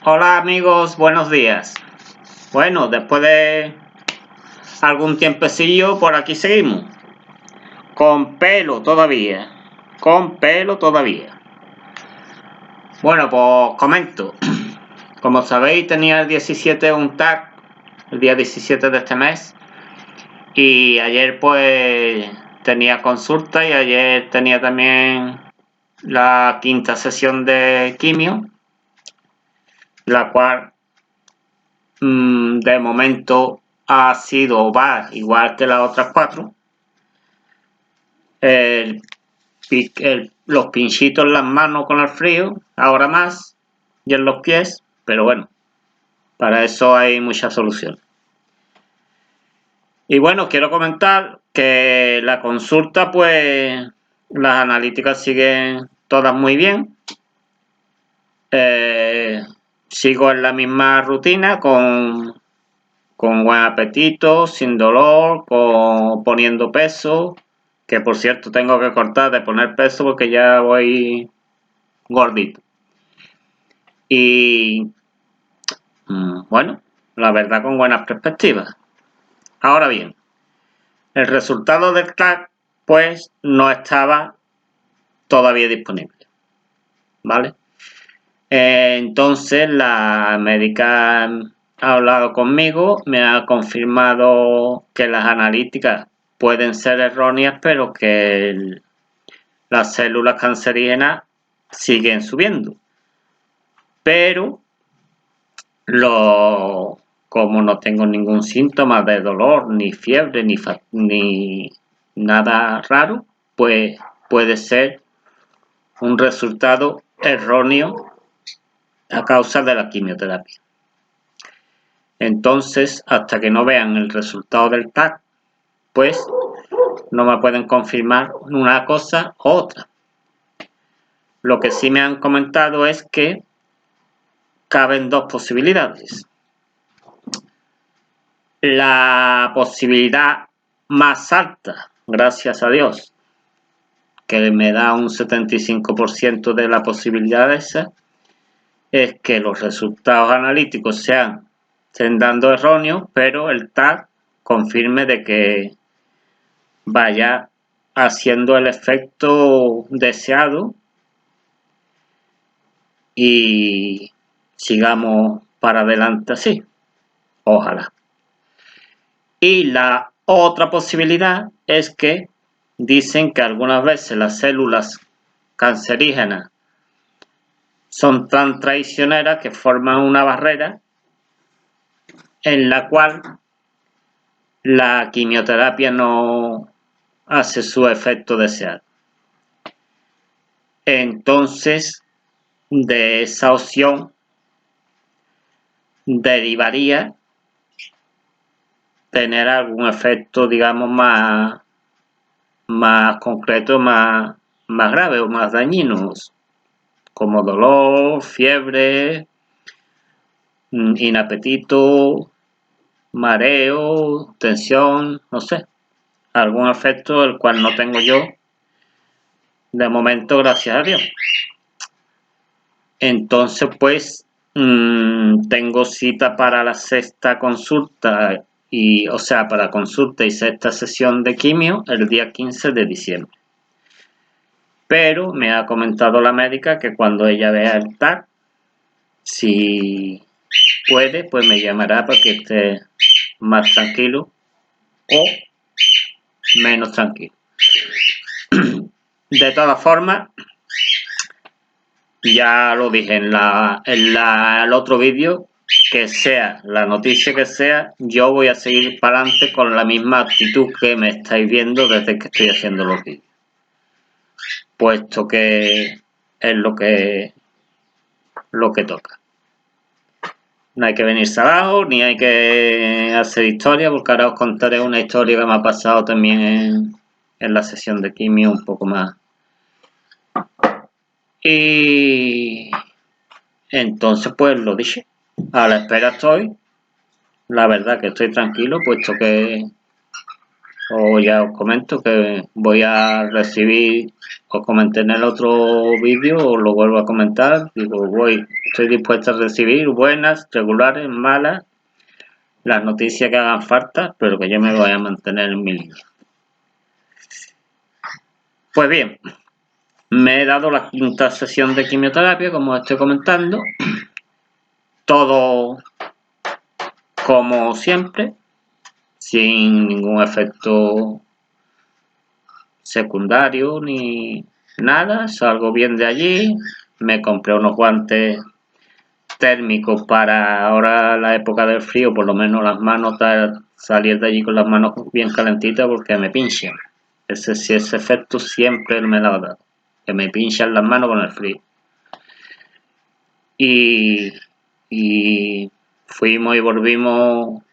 Hola amigos, buenos días. Bueno, después de algún tiempecillo por aquí seguimos. Con pelo todavía. Bueno, pues comento. Como sabéis, tenía el 17 un tag, el día 17 de este mes. Y ayer pues tenía consulta y ayer tenía también la quinta sesión de quimio, la cual de momento ha sido va igual que las otras 4. Los pinchitos en las manos con el frío, ahora más, y en los pies, pero bueno, para eso hay muchas soluciones. Y bueno, quiero comentar que la consulta, pues las analíticas siguen todas muy bien. Sigo en la misma rutina con buen apetito, sin dolor, poniendo peso, que por cierto tengo que cortar de poner peso porque ya voy gordito. Y bueno, la verdad con buenas perspectivas. Ahora bien, el resultado del TAC pues no estaba todavía disponible, ¿vale? Entonces la médica ha hablado conmigo, me ha confirmado que las analíticas pueden ser erróneas, pero que las células cancerígenas siguen subiendo. Pero como no tengo ningún síntoma de dolor, ni fiebre, ni nada raro, pues puede ser un resultado erróneo a causa de la quimioterapia. Entonces, hasta que no vean el resultado del TAC, pues no me pueden confirmar una cosa u otra. Lo que sí me han comentado es que caben dos posibilidades. La posibilidad más alta, gracias a Dios, que me da un 75% de la posibilidad esa, es que los resultados analíticos estén dando erróneos, pero el TAC confirme de que vaya haciendo el efecto deseado y sigamos para adelante así. Ojalá. Y la otra posibilidad es que dicen que algunas veces las células cancerígenas son tan traicioneras que forman una barrera en la cual la quimioterapia no hace su efecto deseado. Entonces, de esa opción derivaría tener algún efecto, digamos, más concreto, más grave o más dañinos, como dolor, fiebre, inapetito, mareo, tensión, no sé, algún efecto el cual no tengo yo de momento, gracias a Dios. Entonces, pues, tengo cita para la sexta consulta, para consulta y sexta sesión de quimio el día 15 de diciembre. Pero me ha comentado la médica que cuando ella vea el TAC, si puede, pues me llamará para que esté más tranquilo o menos tranquilo. De todas formas, ya lo dije en el otro vídeo, que sea la noticia que sea, yo voy a seguir para adelante con la misma actitud que me estáis viendo desde que estoy haciendo los vídeos, puesto que es lo que toca. No hay que venirse abajo, ni hay que hacer historia, porque ahora os contaré una historia que me ha pasado también en la sesión de quimio un poco más. Y entonces pues lo dije, a la espera estoy. La verdad que estoy tranquilo, puesto que O ya os comento que voy a recibir, os comenté en el otro vídeo, os lo vuelvo a comentar, digo, estoy dispuesto a recibir buenas, regulares, malas, las noticias que hagan falta, pero que yo me voy a mantener en mi línea. Pues bien, me he dado la quinta sesión de quimioterapia, como estoy comentando, todo como siempre, sin ningún efecto secundario ni nada, salgo bien de allí, me compré unos guantes térmicos para ahora la época del frío, por lo menos las manos, salir de allí con las manos bien calentitas porque me pinchan. Ese efecto siempre me lo ha dado, que me pinchan las manos con el frío. Y fuimos y volvimos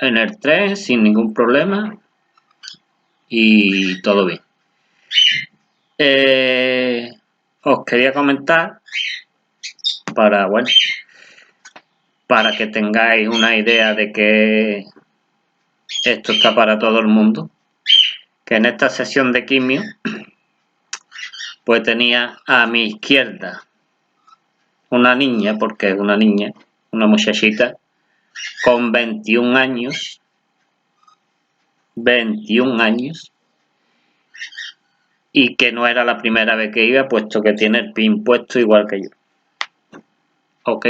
en el tren sin ningún problema y todo bien. Os quería comentar para que tengáis una idea de que esto está para todo el mundo, que en esta sesión de quimio pues tenía a mi izquierda una niña, porque es una niña, una muchachita con 21 años, y que no era la primera vez que iba, puesto que tiene el pin puesto igual que yo. ¿Ok?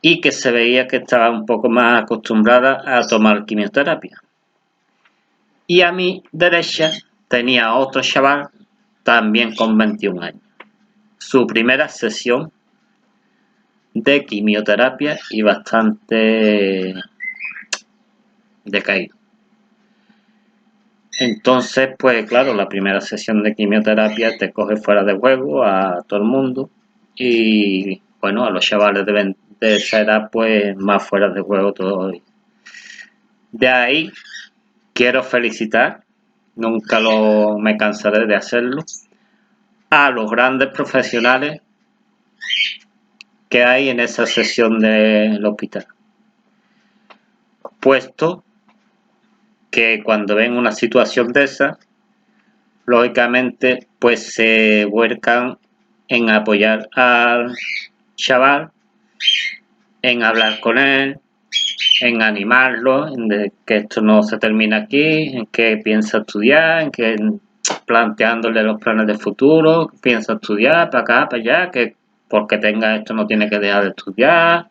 Y que se veía que estaba un poco más acostumbrada a tomar quimioterapia. Y a mi derecha tenía otro chaval también con 21 años. Su primera sesión de quimioterapia y bastante decaído. Entonces, pues claro, la primera sesión de quimioterapia te coge fuera de juego a todo el mundo y bueno, a los chavales de esa edad pues más fuera de juego todavía. De ahí quiero felicitar, nunca me cansaré de hacerlo, a los grandes profesionales que hay en esa sesión del hospital. Puesto que cuando ven una situación de esa, lógicamente pues se vuelcan en apoyar al chaval, en hablar con él, en animarlo, en que esto no se termina aquí, en que piensa estudiar, en que planteándole los planes de futuro, piensa estudiar para acá, para allá, que porque tenga esto no tiene que dejar de estudiar,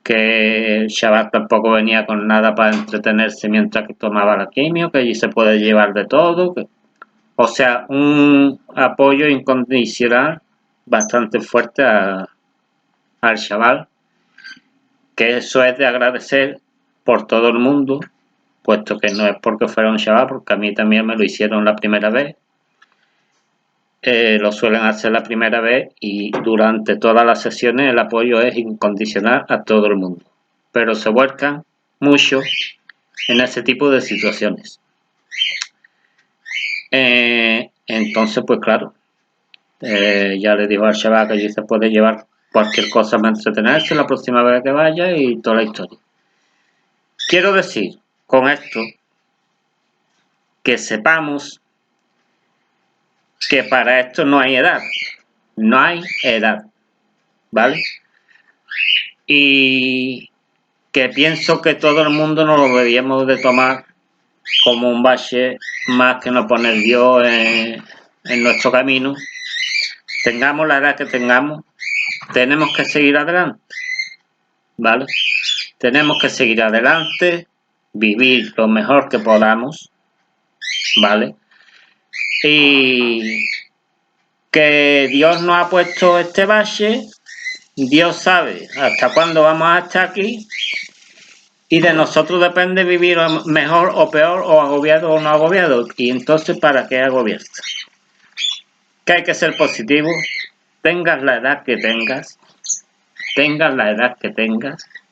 que el chaval tampoco venía con nada para entretenerse mientras que tomaba la quimio, que allí se puede llevar de todo, o sea, un apoyo incondicional bastante fuerte al chaval, que eso es de agradecer por todo el mundo, puesto que no es porque fuera un chaval, porque a mí también me lo hicieron la primera vez, lo suelen hacer la primera vez y durante todas las sesiones el apoyo es incondicional a todo el mundo, pero se vuelcan mucho en ese tipo de situaciones. Entonces, pues claro, ya le digo al chaval que allí se puede llevar cualquier cosa para entretenerse la próxima vez que vaya y toda la historia. Quiero decir con esto que sepamos que para esto no hay edad, ¿vale? Y que pienso que todo el mundo nos lo deberíamos de tomar como un bache más que nos poner Dios en nuestro camino. Tengamos la edad que tengamos, tenemos que seguir adelante, ¿vale? Tenemos que seguir adelante, vivir lo mejor que podamos, ¿vale? Y que Dios nos ha puesto este bache, Dios sabe hasta cuándo vamos a estar aquí y de nosotros depende vivir mejor o peor o agobiado o no agobiado. Y entonces, ¿para qué agobiarte? Que hay que ser positivo, tengas la edad que tengas,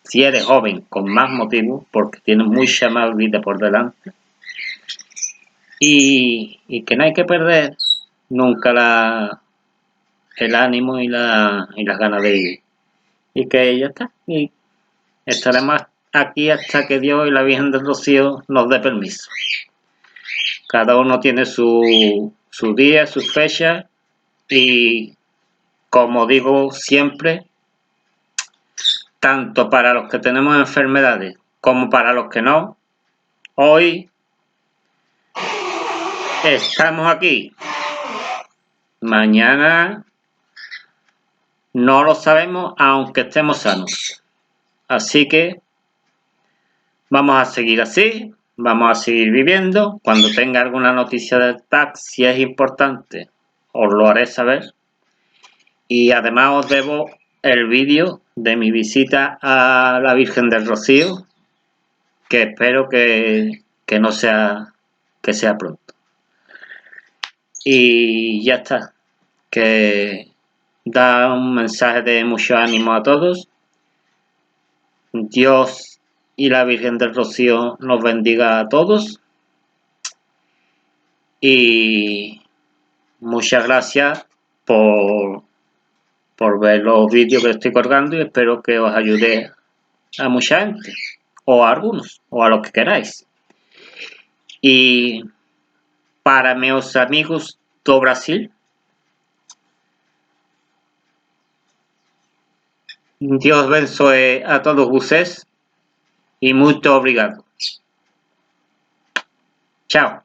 si eres joven con más motivo, porque tienes mucha más vida por delante, y que no hay que perder nunca el ánimo y las ganas de vivir. Y que ya está, y estaremos aquí hasta que Dios y la Virgen del Rocío nos dé permiso. Cada uno tiene su día, su fecha y, como digo siempre, tanto para los que tenemos enfermedades como para los que no, hoy estamos aquí. Mañana no lo sabemos, aunque estemos sanos. Así que vamos a seguir así, vamos a seguir viviendo. Cuando tenga alguna noticia del TAC, si es importante, os lo haré saber. Y además os debo el vídeo de mi visita a la Virgen del Rocío, que espero que no sea, que sea pronto. Y ya está, que da un mensaje de mucho ánimo a todos. Dios y la Virgen del Rocío nos bendiga a todos. Y muchas gracias por ver los vídeos que estoy colgando y espero que os ayude a mucha gente, o a algunos, o a los que queráis. Y para meus amigos do Brasil, Dios abençoe a todos vocês e muito obrigado. Tchau.